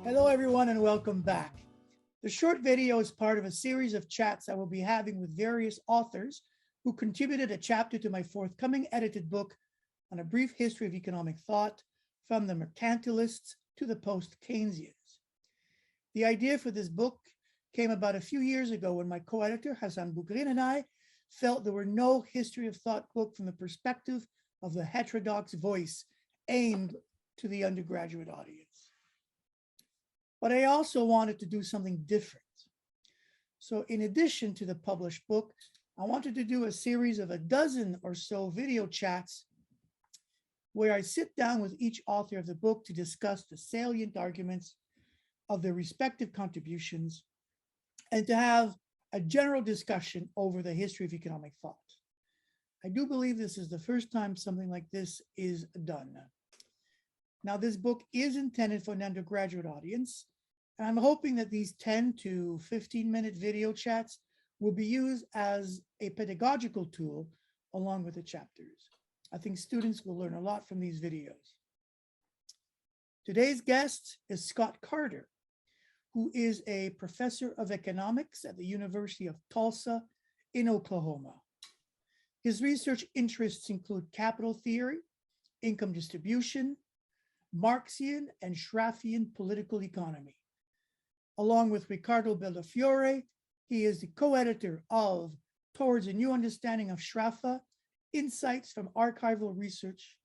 Hello, everyone, and welcome back. The short video is part of a series of chats I will be having with various authors who contributed a chapter to my forthcoming edited book on a brief history of economic thought from the mercantilists to the post-Keynesians. The idea for this book came about a few years ago when my co-editor, Hassan Bougrine, and I felt there were no history of thought book from the perspective of the heterodox voice aimed to the undergraduate audience. But I also wanted to do something different. So in addition to the published book, I wanted to do a series of a dozen or so video chats where I sit down with each author of the book to discuss the salient arguments of their respective contributions and to have a general discussion over the history of economic thought. I do believe this is the first time something like this is done. Now, this book is intended for an undergraduate audience, and I'm hoping that these 10 to 15-minute video chats will be used as a pedagogical tool along with the chapters. I think students will learn a lot from these videos. Today's guest is Scott Carter, who is a professor of economics at the University of Tulsa in Oklahoma. His research interests include capital theory, income distribution, Marxian and Schraffian political economy. Along with Riccardo Bellafiore, he is the co-editor of Towards a New Understanding of Schraffa, Insights from Archival Research,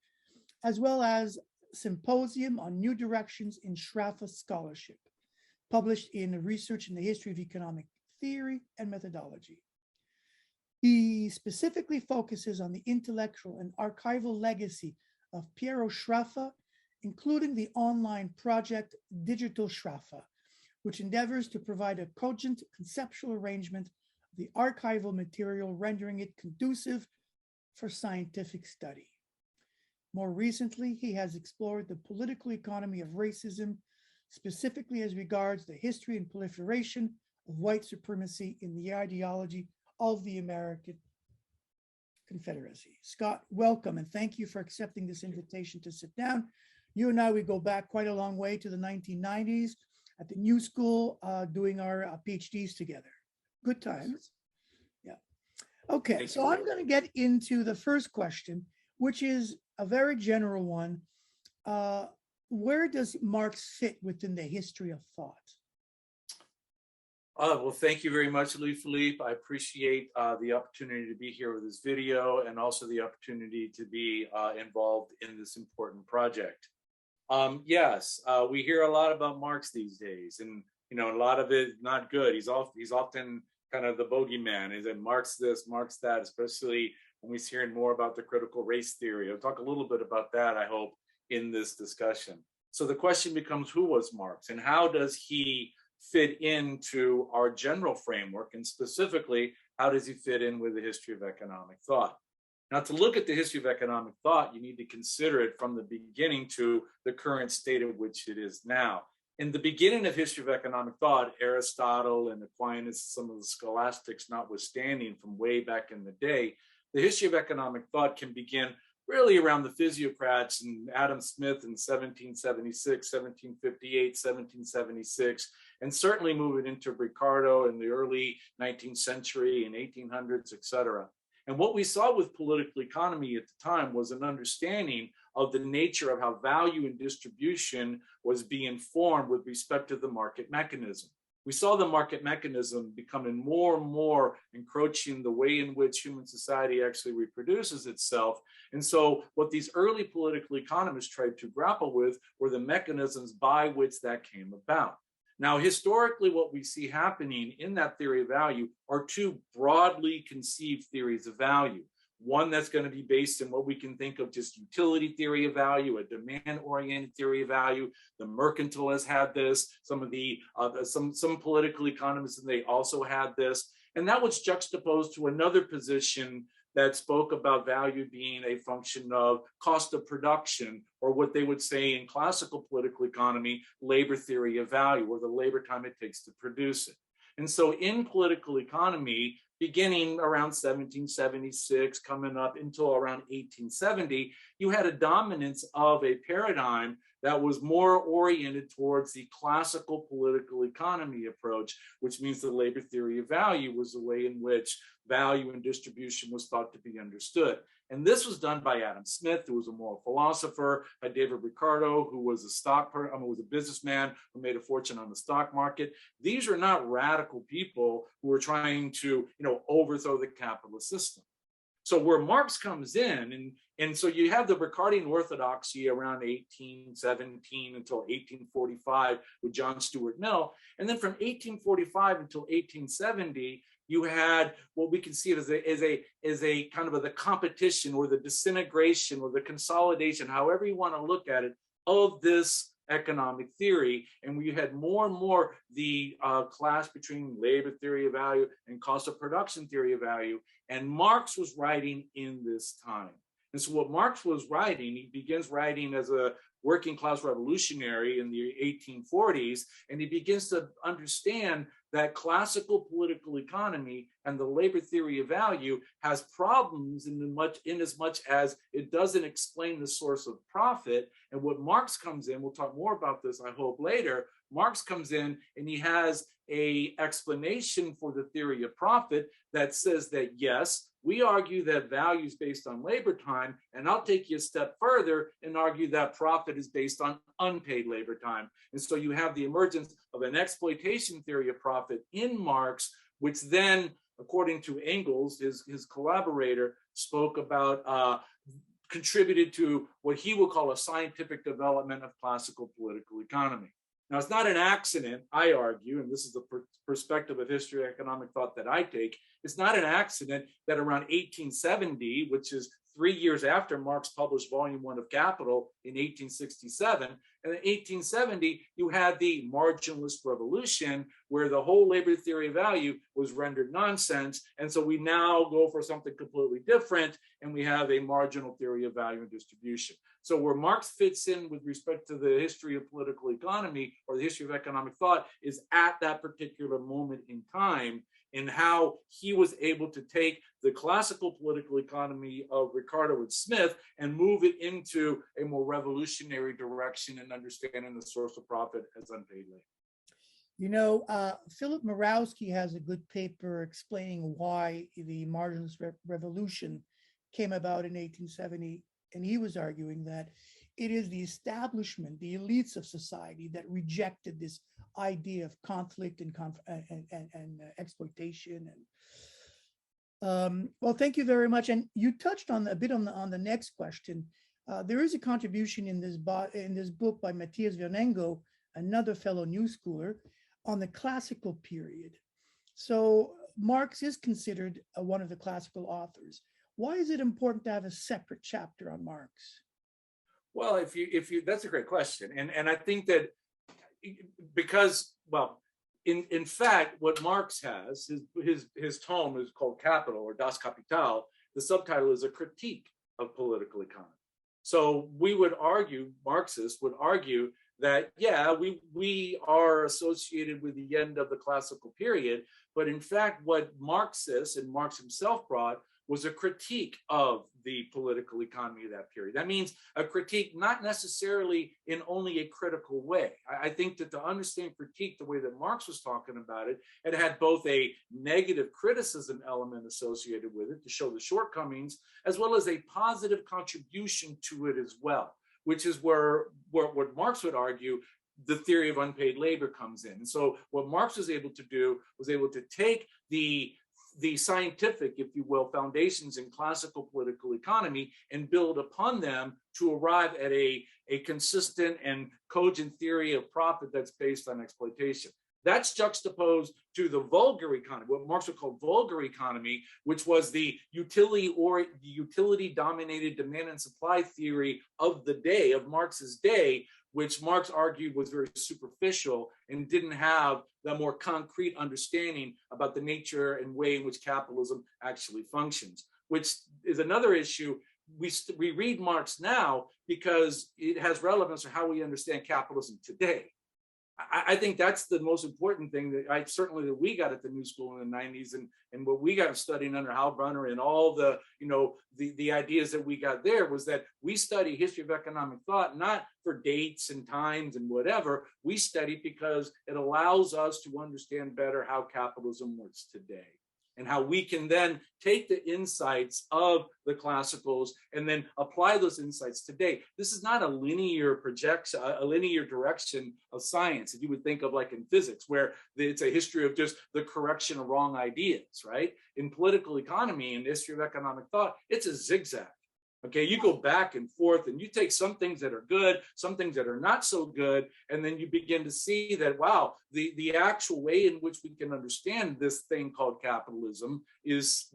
as well as Symposium on New Directions in Schraffa Scholarship, published in Research in the History of Economic Theory and Methodology. He specifically focuses on the intellectual and archival legacy of Piero Schraffa, including the online project Digital Schraffa, which endeavors to provide a cogent conceptual arrangement of the archival material, rendering it conducive for scientific study. More recently, he has explored the political economy of racism, specifically as regards the history and proliferation of white supremacy in the ideology of the American Confederacy. Scott, welcome, and thank you for accepting this invitation to sit down. You and I, we go back quite a long way to the 1990s at the New School doing our PhDs together. Good times. Yeah. Okay, so I'm going to get into the first question, which is a very general one. Where does Marx fit within the history of thought? Well, thank you very much, Louis-Philippe. I appreciate the opportunity to be here with this video and also the opportunity to be involved in this important project. Yes, we hear a lot about Marx these days, and a lot of it not good. He's often kind of the bogeyman. Is it Marx this, Marx that, especially when we're hearing more about the critical race theory. I'll talk a little bit about that, I hope, in this discussion. So the question becomes, who was Marx and how does he fit into our general framework, and specifically, how does he fit in with the history of economic thought? Now, to look at the history of economic thought, you need to consider it from the beginning to the current state of which it is now. In the beginning of history of economic thought, Aristotle and Aquinas, some of the scholastics notwithstanding from way back in the day, the history of economic thought can begin really around the physiocrats and Adam Smith in 1776, 1758, 1776, and certainly moving into Ricardo in the early 19th century and 1800s, et cetera. And what we saw with political economy at the time was an understanding of the nature of how value and distribution was being formed with respect to the market mechanism. We saw the market mechanism becoming more and more encroaching the way in which human society actually reproduces itself. And so what these early political economists tried to grapple with were the mechanisms by which that came about. Now, historically, what we see happening in that theory of value are two broadly conceived theories of value. One that's going to be based in what we can think of just utility theory of value, a demand-oriented theory of value. The mercantilists had this. Some of the some political economists, and they also had this. And that was juxtaposed to another position that spoke about value being a function of cost of production, or what they would say in classical political economy, labor theory of value, or the labor time it takes to produce it. And so in political economy, beginning around 1776, coming up until around 1870, you had a dominance of a paradigm that was more oriented towards the classical political economy approach, which means the labor theory of value was the way in which value and distribution was thought to be understood. And this was done by Adam Smith, who was a moral philosopher, by David Ricardo, who was was a businessman who made a fortune on the stock market. These are not radical people who were trying to, overthrow the capitalist system. So where Marx comes in, and so you have the Ricardian orthodoxy around 1817 until 1845 with John Stuart Mill, and then from 1845 until 1870. You had what we can see as a kind of the competition or the disintegration or the consolidation, however you want to look at it, of this economic theory. And we had more and more the clash between labor theory of value and cost of production theory of value. And Marx was writing in this time. And so what Marx was writing, he begins writing as a working class revolutionary in the 1840s, and he begins to understand that classical political economy and the labor theory of value has problems in as much as it doesn't explain the source of profit. And what Marx comes in, we'll talk more about this, I hope, later. Marx comes in and he has an explanation for the theory of profit that says that, yes, we argue that value is based on labor time, and I'll take you a step further and argue that profit is based on unpaid labor time. And so you have the emergence of an exploitation theory of profit in Marx, which then, according to Engels, his collaborator, spoke about, contributed to what he would call a scientific development of classical political economy. Now, it's not an accident, I argue, and this is the perspective of history of economic thought that I take, it's not an accident that around 1870, which is 3 years after Marx published Volume 1 of Capital in 1867, and in 1870, you had the marginalist revolution, where the whole labor theory of value was rendered nonsense. And so we now go for something completely different, and we have a marginal theory of value and distribution. So where Marx fits in with respect to the history of political economy or the history of economic thought is at that particular moment in time, in how he was able to take the classical political economy of Ricardo and Smith and move it into a more revolutionary direction and understanding the source of profit as unpaid labor. Philip Murawski has a good paper explaining why the marginalist revolution came about in 1870. And he was arguing that it is the establishment, the elites of society that rejected this idea of conflict and exploitation. And well, thank you very much. And you touched on a bit on the next question. There is a contribution in this book by Matthias Vernengo, another fellow New Schooler, on the classical period. So Marx is considered one of the classical authors. Why is it important to have a separate chapter on Marx? Well, if you that's a great question. And I think that because, well, in fact, what Marx has, his tome is called Capital, or Das Kapital. The subtitle is a critique of political economy. So we would argue, Marxists would argue that, yeah, we are associated with the end of the classical period, but in fact, what Marxists and Marx himself brought was a critique of the political economy of that period. That means a critique not necessarily in only a critical way. I think that to understand critique the way that Marx was talking about it, it had both a negative criticism element associated with it to show the shortcomings, as well as a positive contribution to it as well, which is where what Marx would argue the theory of unpaid labor comes in. And so what Marx was able to do was able to take the scientific, if you will, foundations in classical political economy and build upon them to arrive at a consistent and cogent theory of profit that's based on exploitation. That's juxtaposed to the vulgar economy, what Marx would call vulgar economy, which was the utility-dominated demand and supply theory of the day, of Marx's day, which Marx argued was very superficial and didn't have the more concrete understanding about the nature and way in which capitalism actually functions, which is another issue. We read Marx now because it has relevance to how we understand capitalism today. I think that's the most important thing that we got at the New School in the 90s, and what we got studying under Hal Brunner and all the, the ideas that we got there was that we study history of economic thought, not for dates and times and whatever. We study because it allows us to understand better how capitalism works today, and how we can then take the insights of the classicals and then apply those insights today. This is not a linear projection, a linear direction of science that you would think of like in physics, where it's a history of just the correction of wrong ideas, right? In political economy and history of economic thought, it's a zigzag. Okay, you go back and forth and you take some things that are good, some things that are not so good, and then you begin to see that, wow, the actual way in which we can understand this thing called capitalism is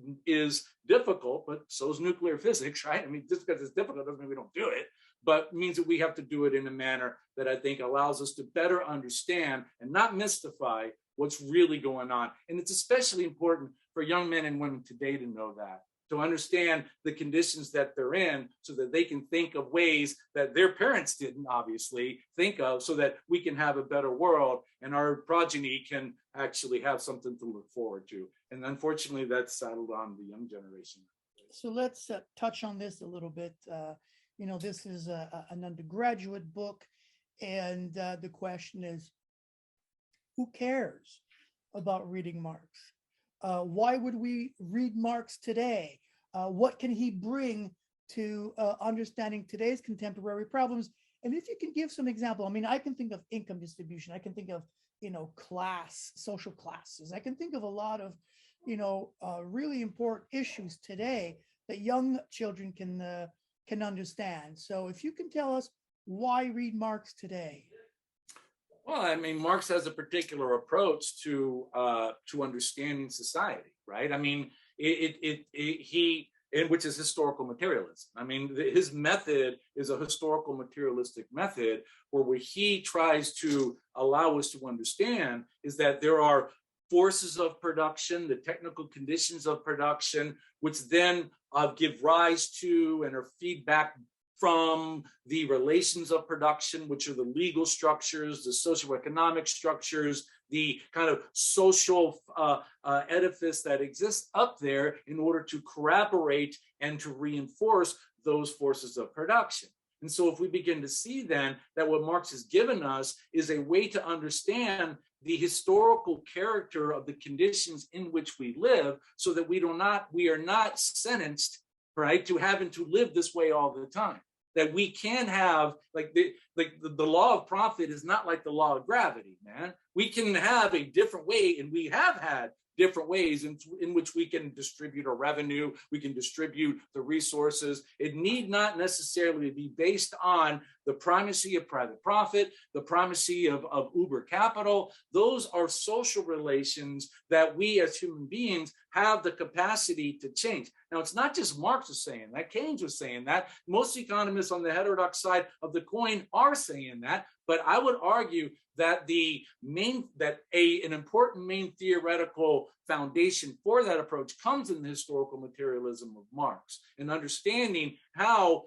difficult, but so is nuclear physics, right? I mean, just because it's difficult doesn't mean we don't do it, but means that we have to do it in a manner that I think allows us to better understand and not mystify what's really going on. And it's especially important for young men and women today to know that, to understand the conditions that they're in so that they can think of ways that their parents didn't obviously think of, so that we can have a better world and our progeny can actually have something to look forward to. And unfortunately, that's saddled on the young generation. So let's touch on this a little bit. This is an undergraduate book, and the question is, who cares about reading Marx? Why would we read Marx today? What can he bring to understanding today's contemporary problems? And if you can give some example, I mean, I can think of income distribution. I can think of, class, social classes. I can think of a lot of, really important issues today that young children can understand. So if you can tell us why read Marx today? Well, I mean, Marx has a particular approach to understanding society, right? I mean, which is historical materialism. I mean, his method is a historical materialistic method where he tries to allow us to understand is that there are forces of production, the technical conditions of production, which then give rise to and are feedback from the relations of production, which are the legal structures, the socioeconomic structures, the kind of social edifice that exists up there in order to corroborate and to reinforce those forces of production. And so if we begin to see then that what Marx has given us is a way to understand the historical character of the conditions in which we live, so that we are not sentenced, right, to having to live this way all the time. That we can have, the law of profit is not like the law of gravity, man. We can have a different way, and we have had different ways in which we can distribute our revenue, we can distribute the resources. It need not necessarily be based on the primacy of private profit, the primacy of uber capital. Those are social relations that we as human beings have the capacity to change. Now, it's not just Marx was saying that, Keynes was saying that. Most economists on the heterodox side of the coin are saying that, but I would argue that an important main theoretical foundation for that approach comes in the historical materialism of Marx, and understanding how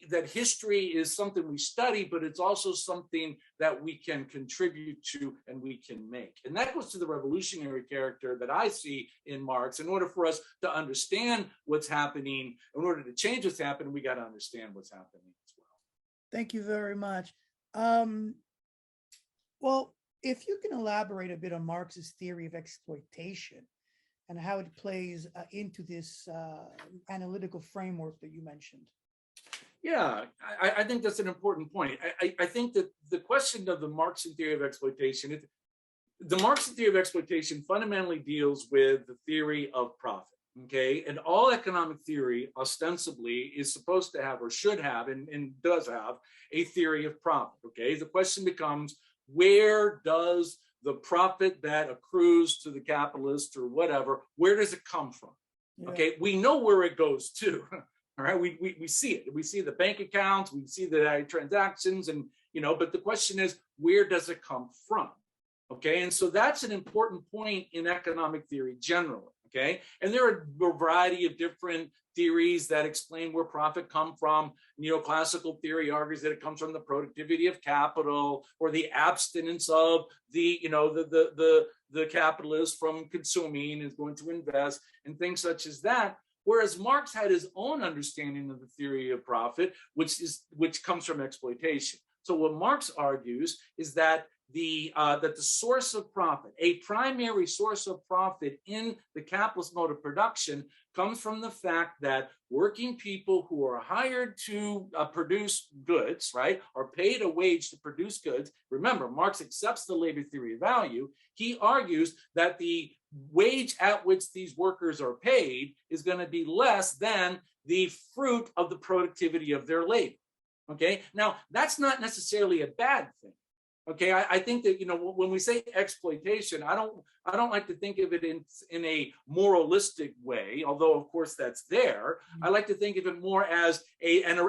that history is something we study, but it's also something that we can contribute to and we can make. And that goes to the revolutionary character that I see in Marx. In order for us to understand what's happening, in order to change what's happening, we got to understand what's happening as well. Thank you very much. Well, if you can elaborate a bit on Marx's theory of exploitation and how it plays into this analytical framework that you mentioned. Yeah, I think that's an important point. I think that the question of the Marxian theory of exploitation, the Marxian theory of exploitation fundamentally deals with the theory of profit. Okay, and all economic theory ostensibly is supposed to have, or should have, and does have, a theory of profit. Okay, the question becomes, where does the profit that accrues to the capitalist or whatever, where does it come from? Yeah. Okay, we know where it goes to. All right, we see it. We see the bank accounts, we see the transactions, and but the question is, where does it come from? Okay, and so that's an important point in economic theory generally. Okay, and there are a variety of different theories that explain where profit come from. Neoclassical theory argues that it comes from the productivity of capital, or the abstinence of the capitalist from consuming is going to invest, and things such as that. Whereas Marx had his own understanding of the theory of profit, which comes from exploitation. So what Marx argues is that the source of profit, a primary source of profit in the capitalist mode of production, comes from the fact that working people who are hired to produce goods, right, are paid a wage to produce goods. Remember, Marx accepts the labor theory of value. He argues that the wage at which these workers are paid is going to be less than the fruit of the productivity of their labor. Okay, now that's not necessarily a bad thing. Okay, I think that, when we say exploitation, I don't like to think of it in a moralistic way, although of course that's there. I like to think of it more as an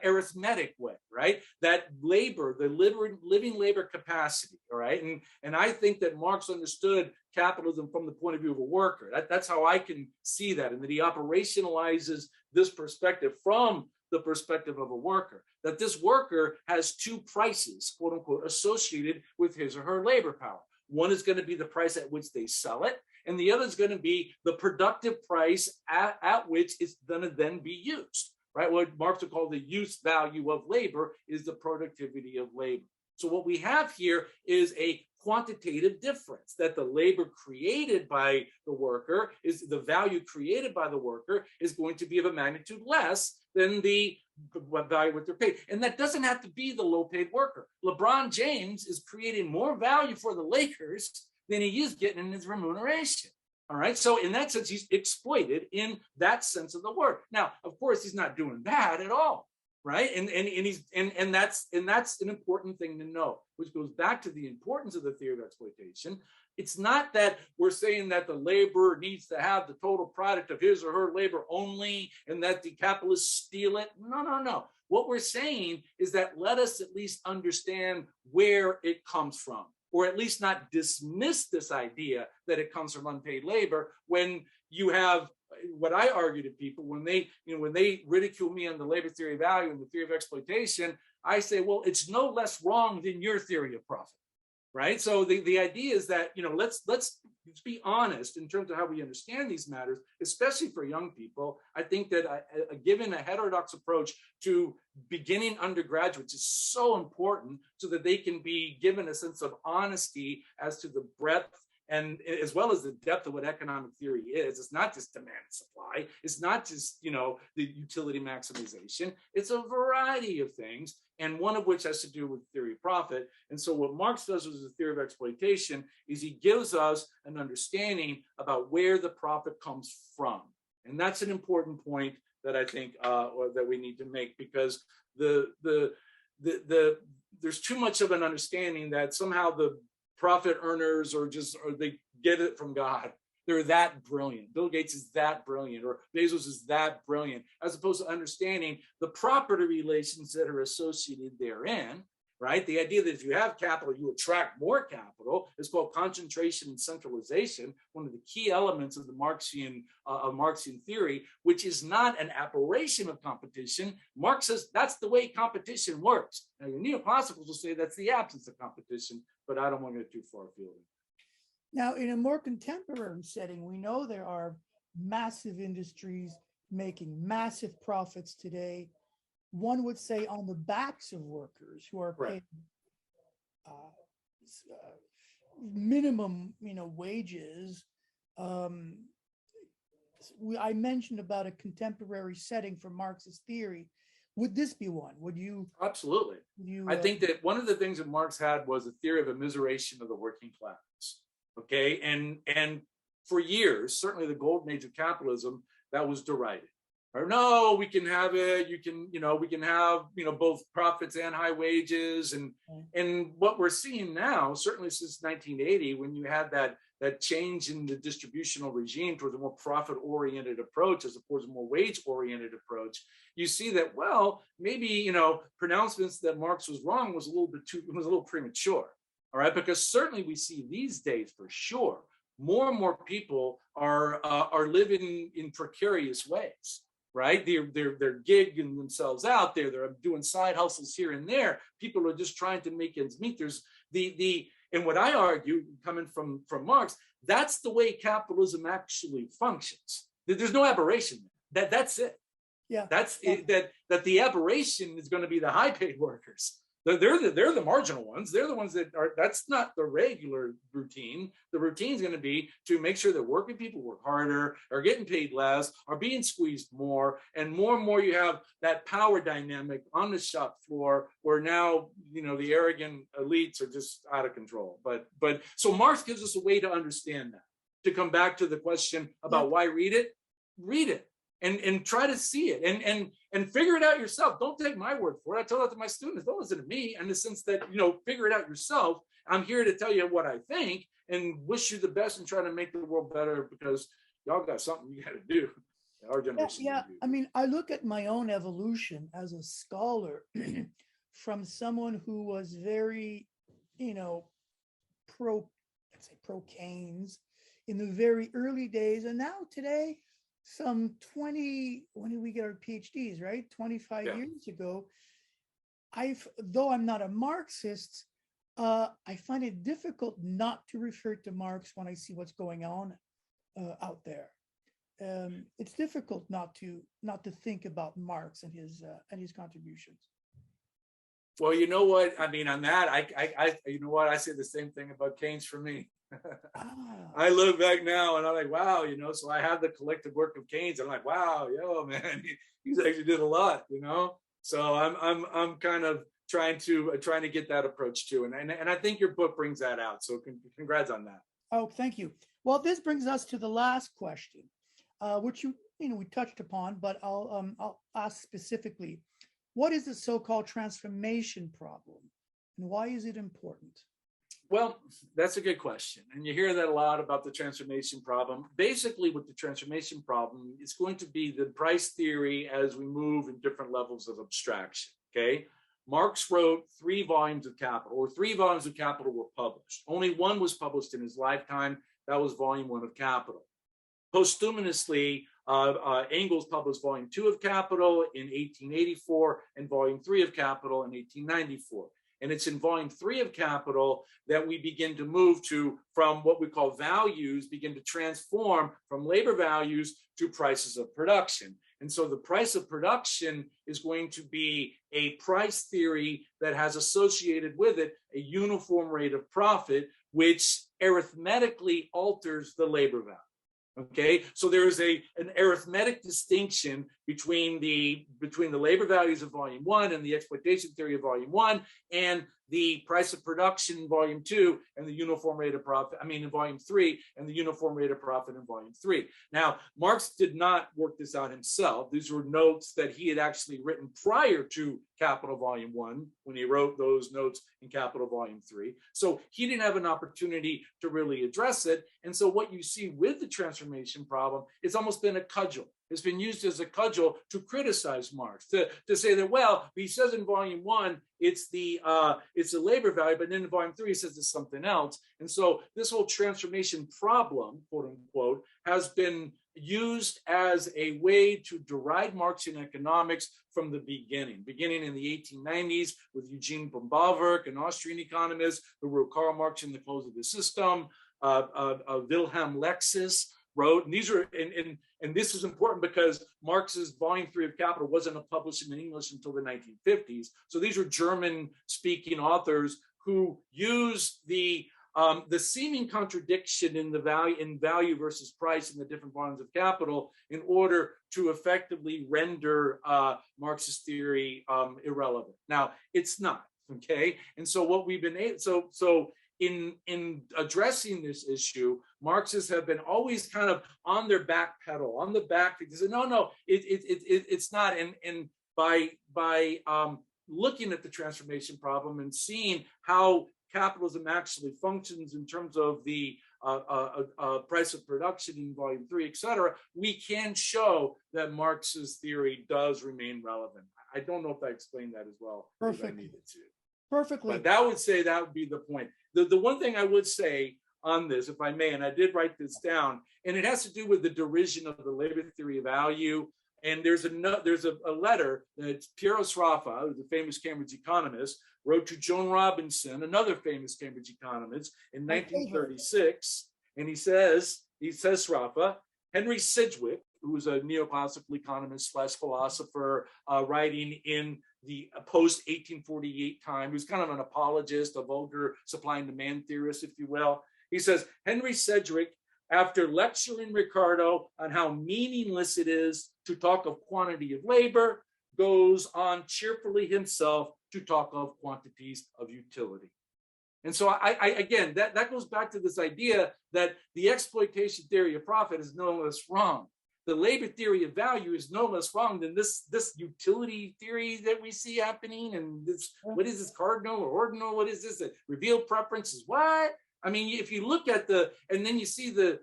arithmetic way, right? That labor, the living labor capacity, all right? And I think that Marx understood capitalism from the point of view of a worker. That's how I can see that, and that he operationalizes this perspective from the perspective of a worker, that this worker has two prices, quote unquote, associated with his or her labor power. One is going to be the price at which they sell it, and the other is going to be the productive price at which it's going to then be used, right? What Marx would call the use value of labor is the productivity of labor. So what we have here is a quantitative difference, that the labor created by the worker is the value created by the worker is going to be of a magnitude less than the value what they're paid. And that doesn't have to be the low paid worker. LeBron James is creating more value for the Lakers than he is getting in his remuneration. All right. So in that sense, he's exploited in that sense of the word. Now, of course, he's not doing bad at all. Right. And that's an important thing to know, which goes back to the importance of the theory of exploitation. It's not that we're saying that the laborer needs to have the total product of his or her labor only, and that the capitalists steal it. No. What we're saying is that let us at least understand where it comes from, or at least not dismiss this idea that it comes from unpaid labor when you have what I argue to people when they ridicule me on the labor theory of value and the theory of exploitation. I say, well, it's no less wrong than your theory of profit, right? So the idea is that, let's be honest in terms of how we understand these matters, especially for young people. I think that given a heterodox approach to beginning undergraduates is so important, so that they can be given a sense of honesty as to the breadth and as well as the depth of what economic theory is. It's not just demand and supply. It's not just, the utility maximization. It's a variety of things, and one of which has to do with theory of profit. And so what Marx does with the theory of exploitation is he gives us an understanding about where the profit comes from. And that's an important point that I think or that we need to make, because there's too much of an understanding that somehow the profit earners or they get it from God. They're that brilliant. Bill Gates is that brilliant, or Bezos is that brilliant, as opposed to understanding the property relations that are associated therein, right? The idea that if you have capital, you attract more capital is called concentration and centralization, one of the key elements of the Marxian theory, which is not an aberration of competition. Marx says that's the way competition works. Now, your neoclassicals will say that's the absence of competition, but I don't want to get too far afield. Now, in a more contemporary setting, we know there are massive industries making massive profits today. One would say on the backs of workers who are paid minimum, wages. I mentioned about a contemporary setting for Marx's theory. Would this be one? Would you? Absolutely. I think that one of the things that Marx had was a theory of immiseration of the working class. Okay, and for years, certainly the golden age of capitalism, that was derided. Or no, we can have it. We can have both profits and high wages, and what we're seeing now, certainly since 1980, when you had that change in the distributional regime towards a more profit-oriented approach as opposed to a more wage-oriented approach, you see that, well, maybe pronouncements that Marx was wrong was a little premature. All right, because certainly we see these days for sure more and more people are living in precarious ways, right? They're gigging themselves out there. They're doing side hustles here and there. People are just trying to make ends meet. There's and what I argue, coming from Marx, that's the way capitalism actually functions. There's no aberration. That's it. Yeah. That's it, that the aberration is going to be the high paid workers. They're the marginal ones. They're the ones that are, that's not the regular routine. The routine is going to be to make sure that working people work harder, are getting paid less, are being squeezed more, and more you have that power dynamic on the shop floor where now, you know, the arrogant elites are just out of control. But so Marx gives us a way to understand that. To come back to the question about why read it. And try to see it and figure it out yourself. Don't take my word for it. I tell that to my students. Don't listen to me in the sense that, you know, figure it out yourself. I'm here to tell you what I think and wish you the best and try to make the world better, because y'all got something you got to do. Our generation. Yeah. I mean, I look at my own evolution as a scholar from someone who was very, you know, pro Keynes in the very early days. And now today, some 20, when did we get our PhDs, right? 25 years ago, though I'm not a Marxist, I find it difficult not to refer to Marx when I see what's going on out there. It's difficult not to think about Marx and his contributions. Well, you know what? I mean, on that, I you know what? I say the same thing about Keynes for me. I look back now and I'm like, wow, you know, so I have the collective work of Keynes. I'm like, wow, yo, man, he's actually did a lot, you know. So I'm kind of trying to get that approach too, and I think your book brings that out. So congrats on that. Oh, thank you. Well, this brings us to the last question, which we touched upon, but I'll ask specifically: what is the so-called transformation problem, and why is it important? Well, that's a good question. And you hear that a lot about the transformation problem. Basically, with the transformation problem, it's going to be the price theory as we move in different levels of abstraction, okay? Marx wrote 3 volumes of Capital, or 3 volumes of Capital were published. Only one was published in his lifetime. That was volume 1 of Capital. Posthumously, Engels published volume 2 of Capital in 1884 and volume 3 of Capital in 1894. And it's in volume 3 of Capital that we begin to move to, from what we call values, begin to transform from labor values to prices of production. And so the price of production is going to be a price theory that has associated with it a uniform rate of profit, which arithmetically alters the labor value. Okay, so there is an arithmetic distinction between the labor values of volume 1 and the exploitation theory of volume 1 and the price of production in volume 2 and the uniform rate of profit, in volume 3 and the uniform rate of profit in volume 3. Now, Marx did not work this out himself. These were notes that he had actually written prior to Capital Volume 1 when he wrote those notes in Capital Volume 3. So he didn't have an opportunity to really address it. And so what you see with the transformation problem, it's almost been a cudgel. It's been used as a cudgel to criticize Marx, to say that, well, he says in volume 1, it's the labor value, but then in volume 3, he says it's something else. And so this whole transformation problem, quote unquote, has been used as a way to deride Marxian economics from the beginning in the 1890s with Eugene von Bauwerk, an Austrian economist who wrote Karl Marx in the Close of the System, Wilhelm Lexis wrote, and these are, and this is important because Marx's volume 3 of Capital wasn't published in English until the 1950s. So these are German-speaking authors who use the seeming contradiction in the value versus price in the different volumes of Capital in order to effectively render Marxist theory irrelevant. Now, it's not, okay? And so what we've been in addressing this issue, Marxists have been always kind of on their back pedal, on the back. They say, no, it's not. And by looking at the transformation problem and seeing how capitalism actually functions in terms of the price of production in volume 3, et cetera, we can show that Marx's theory does remain relevant. I don't know if I explained that as well as I needed to. Perfectly. But that would be the point. The one thing I would say on this, if I may, and I did write this down, and it has to do with the derision of the labor theory of value. And there's a letter that Piero Sraffa, who's a famous Cambridge economist, wrote to Joan Robinson, another famous Cambridge economist, in 1936. And he says Sraffa, Henry Sidgwick, who was a neoclassical economist / philosopher writing in the post-1848 time, who's kind of an apologist, a vulgar supply and demand theorist, if you will. He says, Henry Sidgwick, after lecturing Ricardo on how meaningless it is to talk of quantity of labor, goes on cheerfully himself to talk of quantities of utility. And so I again, that goes back to this idea that the exploitation theory of profit is no less wrong. The labor theory of value is no less wrong than this utility theory that we see happening. And this, what is this, cardinal or ordinal? What is this? Revealed preferences? What? I mean, if you look at and then you see the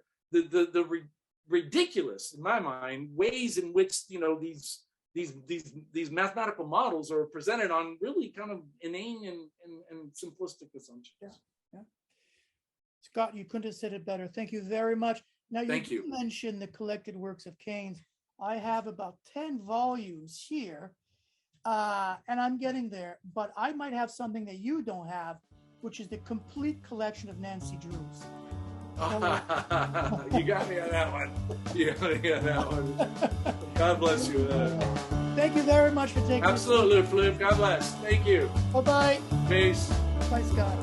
ridiculous, in my mind, ways in which, you know, these mathematical models are presented on really kind of inane and simplistic assumptions. Yeah. Scott, you couldn't have said it better. Thank you very much. Now, you mentioned the collected works of Keynes. I have about 10 volumes here, and I'm getting there, but I might have something that you don't have, which is the complete collection of Nancy Drew's. You got me on that one. You got me on that one. God bless you. Thank you very much for taking Absolutely, Louris-Philippe. God bless. Thank you. Bye-bye. Peace. Bye, Scott.